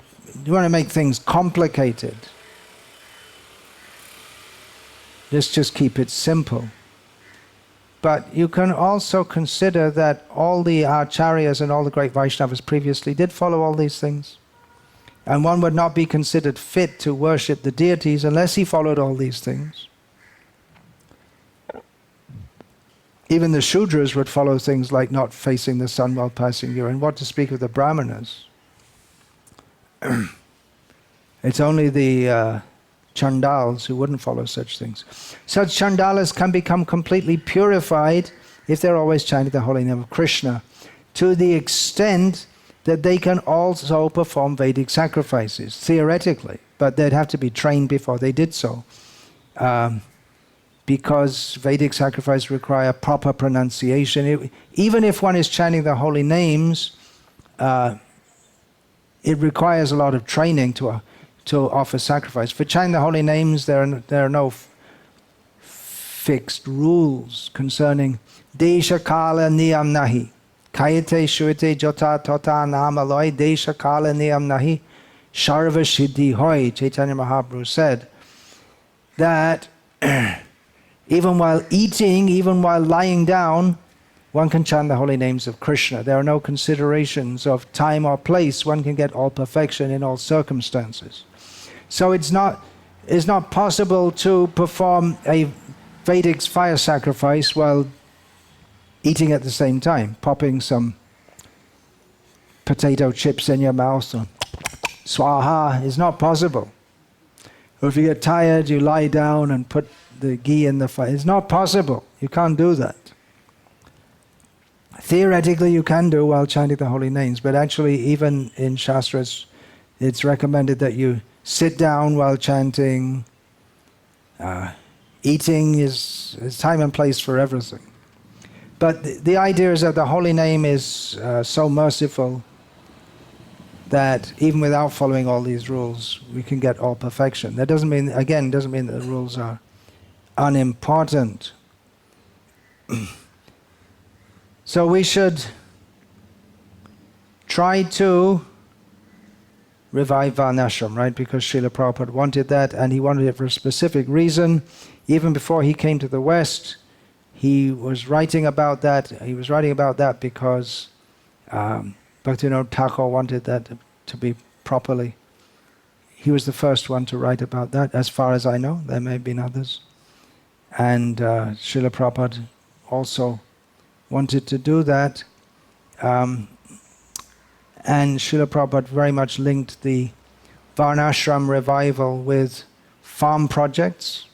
to make things complicated. Let's just keep it simple. But you can also consider that all the acharyas and all the great Vaishnavas previously did follow all these things. And one would not be considered fit to worship the deities unless he followed all these things. Even the Shudras would follow things like not facing the sun while passing urine. What to speak of the Brahmanas? It's only the Chandals who wouldn't follow such things. Such Chandalas can become completely purified if they're always chanting the holy name of Krishna, to the extent that they can also perform Vedic sacrifices, theoretically, but they'd have to be trained before they did so. because Vedic sacrifice require proper pronunciation. Even if one is chanting the holy names, it requires a lot of training to offer sacrifice. For chanting the holy names, there are no fixed rules concerning desha kala niyam nahi. Kayate shuite jota tota namaloi desha kala niyam nahi. Sharva siddhi hoy, Chaitanya Mahaprabhu said that even while eating, even while lying down, one can chant the holy names of Krishna. There are no considerations of time or place. One can get all perfection in all circumstances. So it's not possible to perform a Vedic fire sacrifice while eating at the same time, popping some potato chips in your mouth. Or swaha is not possible. Or if you get tired, you lie down and put the ghee in the fire. It's not possible. You can't do that. Theoretically, you can do while chanting the holy names, but actually, even in Shastras, it's recommended that you sit down while chanting. Eating is time and place for everything. But the idea is that the holy name is so merciful that even without following all these rules, we can get all perfection. That doesn't mean that the rules are unimportant. So we should try to revive Varnashram, right? Because Srila Prabhupada wanted that, and he wanted it for a specific reason. Even before he came to the West, he was writing about that. He was writing about that because Bhaktivinoda Thakur wanted that to be properly. He was the first one to write about that, as far as I know. There may have been others. And Srila Prabhupada also wanted to do that. And Srila Prabhupada very much linked the Varnashram revival with farm projects.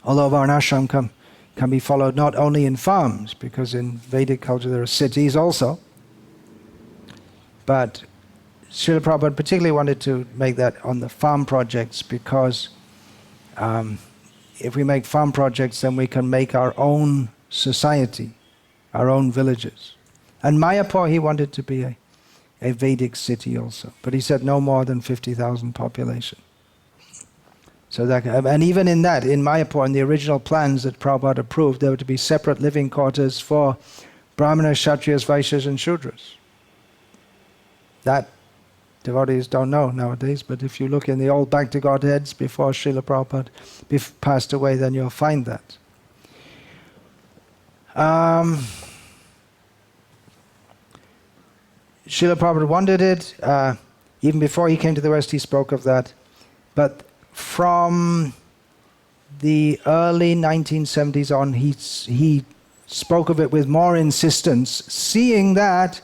Although Varnashram can be followed not only in farms, because in Vedic culture there are cities also. But Srila Prabhupada particularly wanted to make that on the farm projects because if we make farm projects, then we can make our own society, our own villages. And Mayapur, he wanted to be a Vedic city also. But he said no more than 50,000 population. So that, and even in that, in Mayapur, in the original plans that Prabhupada approved, there were to be separate living quarters for Brahmanas, Kshatriyas, Vaishyas and Shudras. That devotees don't know nowadays, but if you look in the old Bhakti Godheads before Srila Prabhupada passed away, then you'll find that. Srila Prabhupada wanted it. Even before he came to the West, he spoke of that. But from the early 1970s on, he spoke of it with more insistence, seeing that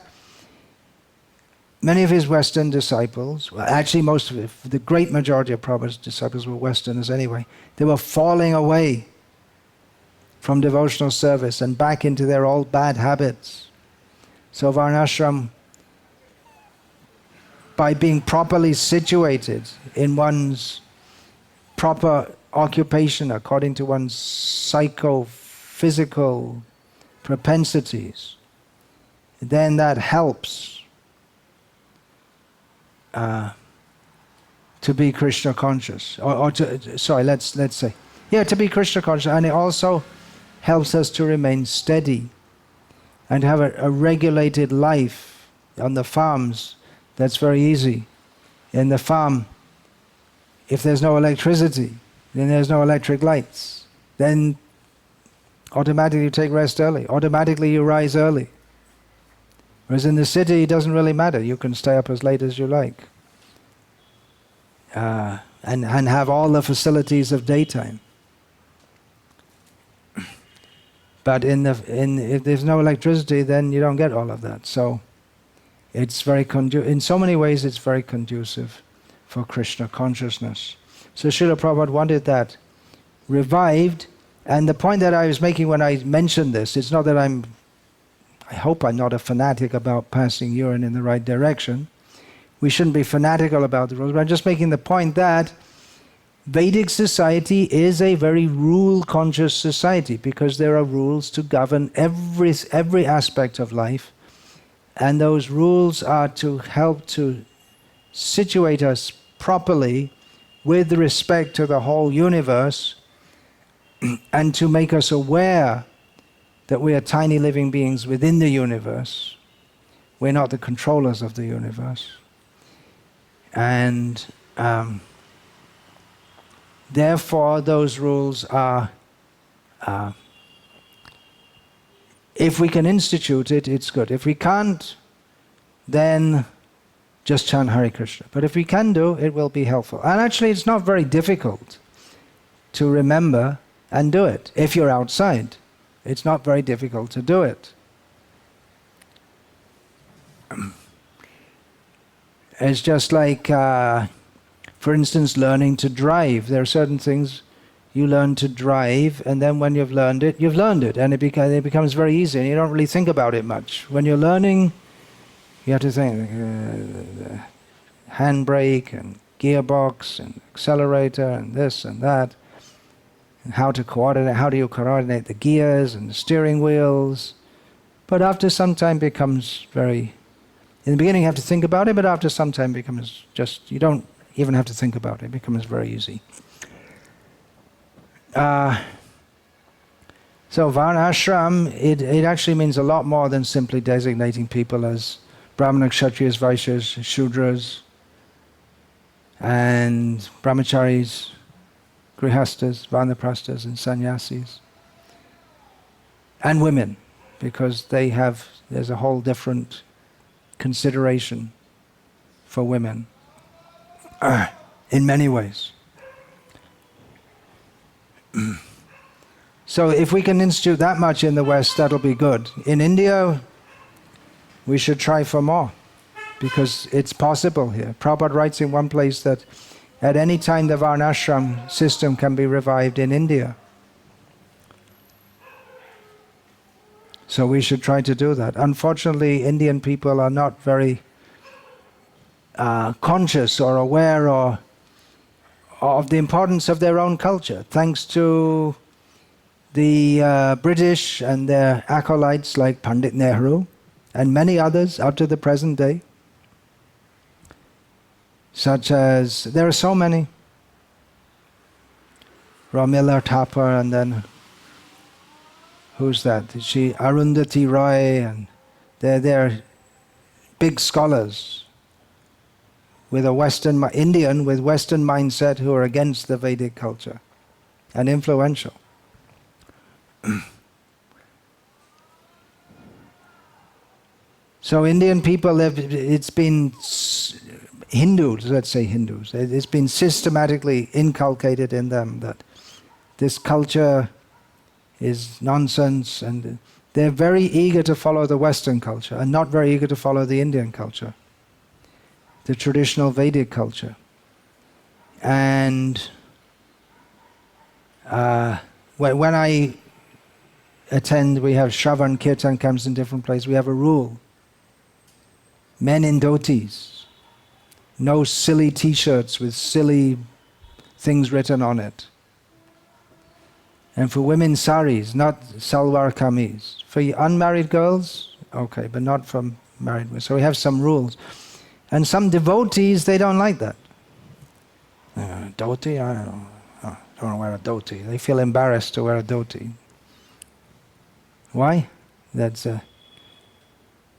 many of his Western disciples, well, actually most of it, the great majority of Prabhupada's disciples were Westerners anyway, they were falling away from devotional service and back into their old bad habits. So Varnashram, by being properly situated in one's proper occupation according to one's psychophysical propensities, then that helps to be Krishna conscious, to be Krishna conscious, and it also helps us to remain steady and have a regulated life on the farms. That's very easy. In the farm, if there's no electricity, then there's no electric lights, then automatically you take rest early, automatically you rise early. Whereas in the city, it doesn't really matter. You can stay up as late as you like. And have all the facilities of daytime. But if there's no electricity, then you don't get all of that. So it's very in so many ways, it's very conducive for Krishna consciousness. So Srila Prabhupada wanted that revived. And the point that I was making when I mentioned this, it's not that I hope I'm not a fanatic about passing urine in the right direction. We shouldn't be fanatical about the rules, but I'm just making the point that Vedic society is a very rule-conscious society because there are rules to govern every aspect of life, and those rules are to help to situate us properly with respect to the whole universe and to make us aware that we are tiny living beings within the universe. We're not the controllers of the universe. And therefore, those rules are, if we can institute it, it's good. If we can't, then just chant Hare Krishna. But if we can do, it will be helpful. And actually, it's not very difficult to remember and do it. If you're outside, it's not very difficult to do it. It's just like, for instance, learning to drive. There are certain things you learn to drive, and then when you've learned it, and it becomes very easy, and you don't really think about it much. When you're learning, you have to think handbrake and gearbox and accelerator and this and that, and how do you coordinate the gears and the steering wheels. But after some time becomes very, in the beginning you have to think about it, but after some time becomes just, you don't even have to think about it, it becomes very easy. So Varnashram, it actually means a lot more than simply designating people as Brahmana, Kshatriyas, Vaishyas, Shudras, and Brahmacharis, Grihastas, Vanaprasthas, and Sannyasis. And women, because there's a whole different consideration for women in many ways. So if we can institute that much in the West, that'll be good. In India, we should try for more, because it's possible here. Prabhupada writes in one place that at any time the Varnashram system can be revived in India. So we should try to do that. Unfortunately, Indian people are not very conscious or aware of the importance of their own culture, thanks to the British and their acolytes like Pandit Nehru and many others up to the present day, such as, there are so many, Ramila Thapar, and then who's that? Arundhati Roy, and they're big scholars with a Western Indian with Western mindset who are against the Vedic culture and influential. So Indian people it's been Hindus, let's say Hindus, it's been systematically inculcated in them that this culture is nonsense, and they're very eager to follow the Western culture and not very eager to follow the Indian culture, the traditional Vedic culture. And when I attend, we have Shravan Kirtan camps in different places, we have a rule. Men in dhotis, no silly t-shirts with silly things written on it. And for women, saris, not salwar kameez. For unmarried girls, okay, but not for married women. So we have some rules. And some devotees, they don't like that. Dhoti? I don't know. Oh, I don't want to wear a dhoti. They feel embarrassed to wear a dhoti. Why? That's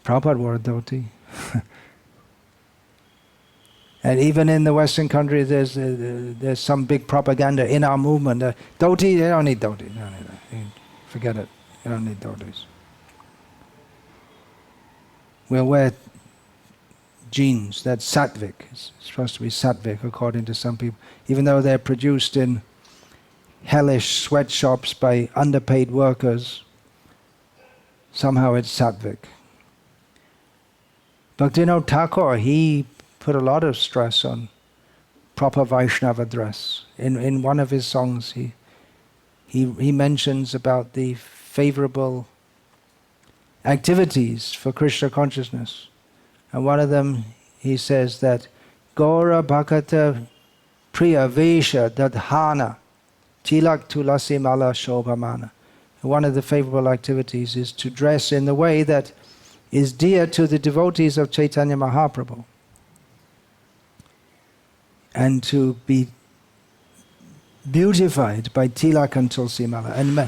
Prabhupada wore a dhoti. And even in the Western countries, there's some big propaganda in our movement. Dhoti, they don't need dhoti. They don't need that. Forget it. You don't need dhotis. We'll wear jeans. That's sattvic. It's supposed to be sattvic according to some people. Even though they're produced in hellish sweatshops by underpaid workers, somehow it's sattvic. Bhaktivinoda Thakur, he put a lot of stress on proper Vaishnava dress. In one of his songs, he mentions about the favorable activities for Krishna consciousness. And one of them, he says that Gaura Bhakata Priya Vesha Dadhana Tilak Tulasi Mala Shobhamana. One of the favorable activities is to dress in the way that is dear to the devotees of Chaitanya Mahaprabhu, and to be beautified by tilak and tulsi mala. And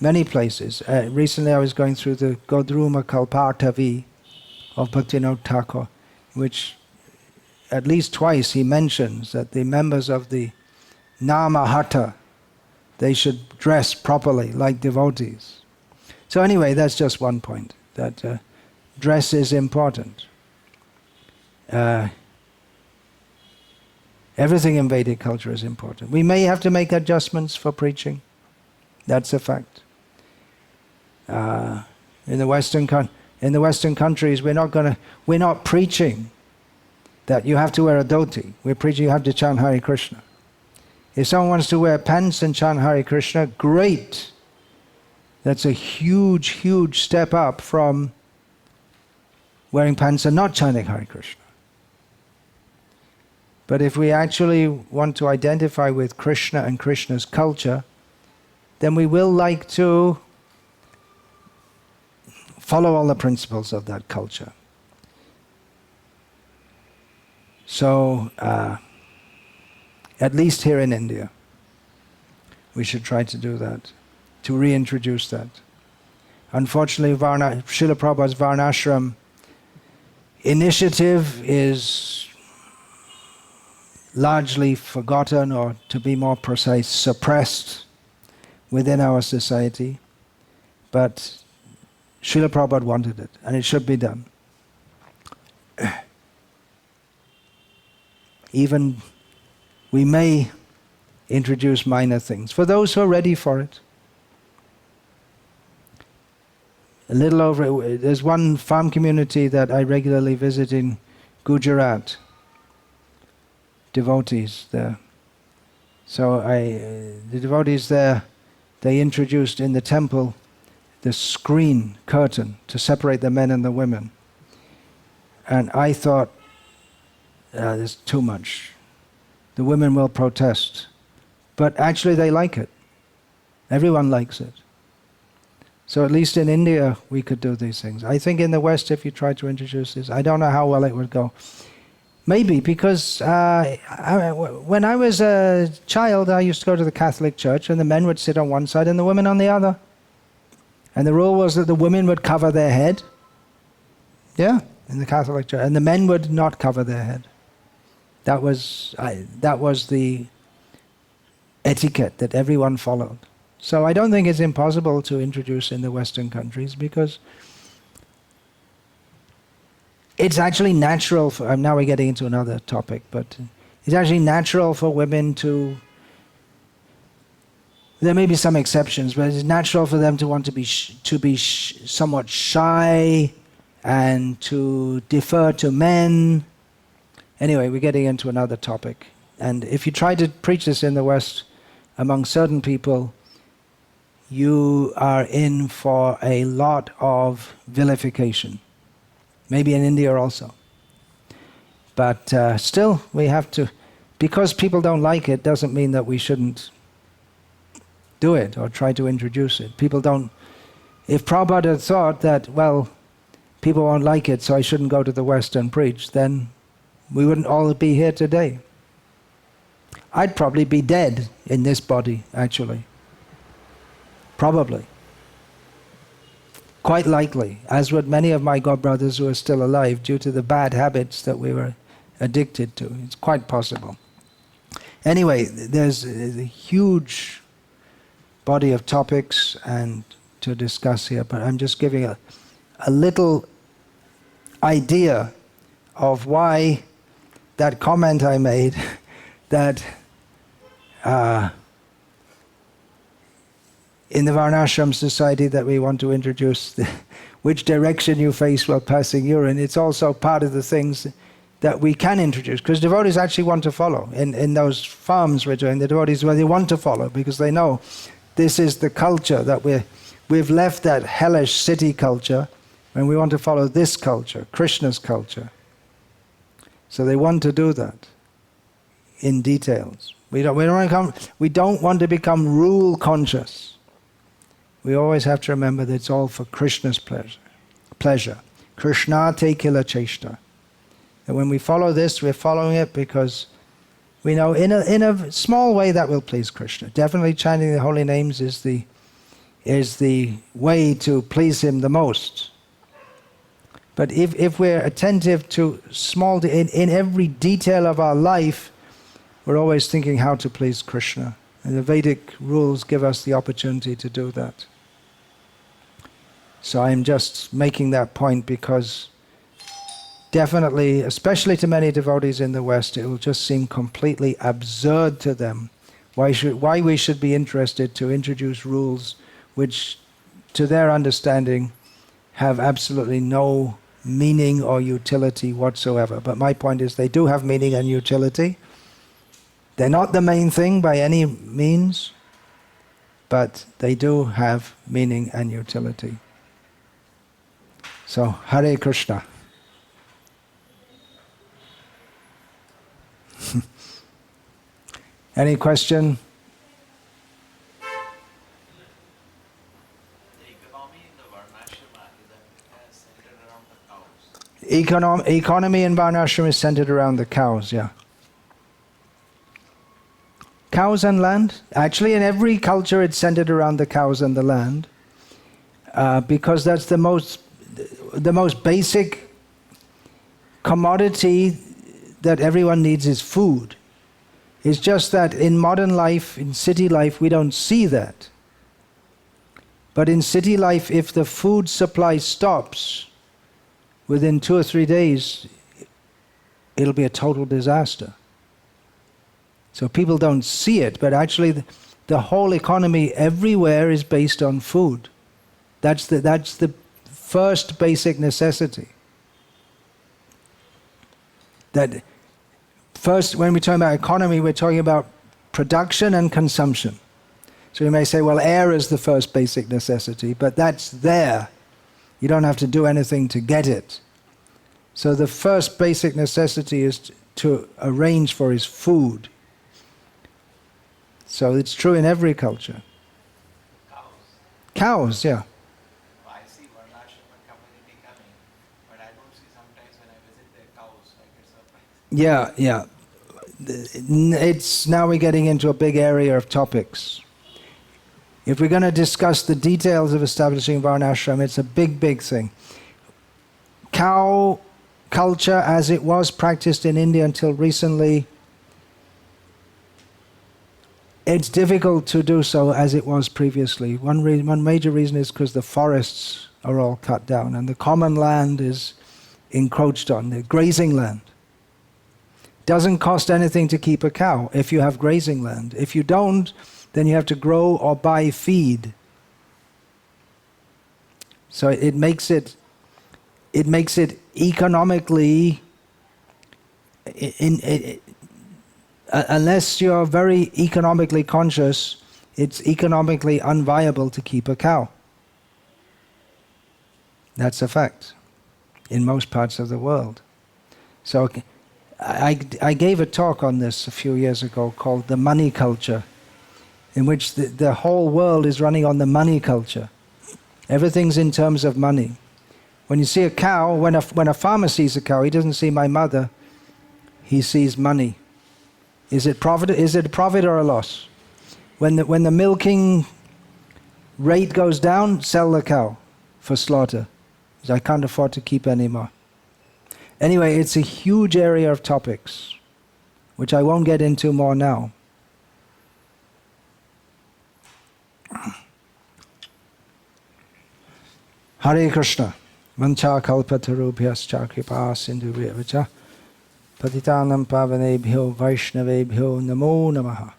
many places. Recently I was going through the Godruma Kalpartavi of Bhaktivinoda Thakur, which at least twice he mentions that the members of the Namahata, they should dress properly like devotees. So anyway, that's just one point, that dress is important. Everything in Vedic culture is important. We may have to make adjustments for preaching. That's a fact. In the Western countries, we're not preaching that you have to wear a dhoti. We're preaching you have to chant Hare Krishna. If someone wants to wear pants and chant Hare Krishna, great. That's a huge, huge step up from wearing pants and not chanting Hare Krishna. But if we actually want to identify with Krishna and Krishna's culture, then we will like to follow all the principles of that culture. So, at least here in India, we should try to do that, to reintroduce that. Unfortunately, Srila Prabhupada's Varnashram initiative is largely forgotten, or to be more precise, suppressed within our society. But Srila Prabhupada wanted it, and it should be done. Even we may introduce minor things for those who are ready for it. There's one farm community that I regularly visit in Gujarat. Devotees there. So the devotees there, they introduced in the temple the screen curtain to separate the men and the women. And I thought, there's too much. The women will protest. But actually they like it. Everyone likes it. So at least in India we could do these things. I think in the West, if you try to introduce this, I don't know how well it would go. Maybe, because when I was a child, I used to go to the Catholic Church, and the men would sit on one side and the women on the other. And the rule was that the women would cover their head. Yeah, in the Catholic Church. And the men would not cover their head. That was the etiquette that everyone followed. So I don't think it's impossible to introduce in the Western countries, because it's actually natural for, now we're getting into another topic, but it's actually natural for women to, there may be some exceptions, but it's natural for them to want to be somewhat shy and to defer to men. Anyway, we're getting into another topic. And if you try to preach this in the West among certain people, you are in for a lot of vilification. Maybe in India also. But still, we have to, because people don't like it, doesn't mean that we shouldn't do it or try to introduce it. People don't, if Prabhupada had thought that, well, people won't like it, so I shouldn't go to the West and preach, then we wouldn't all be here today. I'd probably be dead in this body, actually. Probably. Quite likely, as would many of my godbrothers who are still alive, due to the bad habits that we were addicted to. It's quite possible. Anyway, there's a huge body of topics and to discuss here, but I'm just giving a little idea of why that comment I made that in the Varnashram society that we want to introduce, which direction you face while passing urine, it's also part of the things that we can introduce, because devotees actually want to follow. In those farms we're doing, the devotees, well, they want to follow because they know this is the culture that we've left, that hellish city culture, and we want to follow this culture, Krishna's culture. So they want to do that. in details. We don't want to become rule conscious. We always have to remember that it's all for Krishna's pleasure. Krishnate kila cheshta. And when we follow this, we're following it because we know in a small way that will please Krishna. Definitely chanting the holy names is the way to please him the most. But if we're attentive to in every detail of our life, we're always thinking how to please Krishna. And the Vedic rules give us the opportunity to do that. So I'm just making that point because definitely, especially to many devotees in the West, it will just seem completely absurd to them why we should be interested to introduce rules which, to their understanding, have absolutely no meaning or utility whatsoever. But my point is they do have meaning and utility. They're not the main thing by any means, but they do have meaning and utility. So, Hare Krishna. Any question? The economy in the Varnashrama, is that centered around the cows? Economy in Varnashram is centered around the cows, yeah. Cows and land. Actually, in every culture it's centered around the cows and the land, because that's the most basic commodity that everyone needs is food. It's just that in modern life, in city life, we don't see that. But in city life, if the food supply stops within 2 or 3 days, it'll be a total disaster. So people don't see it, but actually the whole economy everywhere is based on food. That's the first basic necessity. That first, when we talk about economy, we're talking about production and consumption. So you may say, well, air is the first basic necessity, but that's there. You don't have to do anything to get it. So the first basic necessity is to arrange for his food. So it's true in every culture. Cows, yeah. I see Varnashrama community coming, but I don't see sometimes when I visit their cows, I get surprised. Yeah. It's now we're getting into a big area of topics. If we're going to discuss the details of establishing Varnashram, it's a big, big thing. Cow culture, as it was practiced in India until recently, it's difficult to do so as it was previously. One major reason is because the forests are all cut down and the common land is encroached on, the grazing land. Doesn't cost anything to keep a cow if you have grazing land. If you don't, then you have to grow or buy feed. So it makes it economically, unless you're very economically conscious, it's economically unviable to keep a cow. That's a fact in most parts of the world. So I gave a talk on this a few years ago called The Money Culture, in which the whole world is running on the money culture. Everything's in terms of money. When you see a cow, when a farmer sees a cow, he doesn't see my mother, he sees money. Is it a profit or a loss? When the milking rate goes down, sell the cow for slaughter. Because I can't afford to keep any more. Anyway, it's a huge area of topics, which I won't get into more now. Hare Krishna. Vancha kalpatarubhyascha kripa sindhubhya patitanam pavanebhyo vaishnavebhyo namo namaha.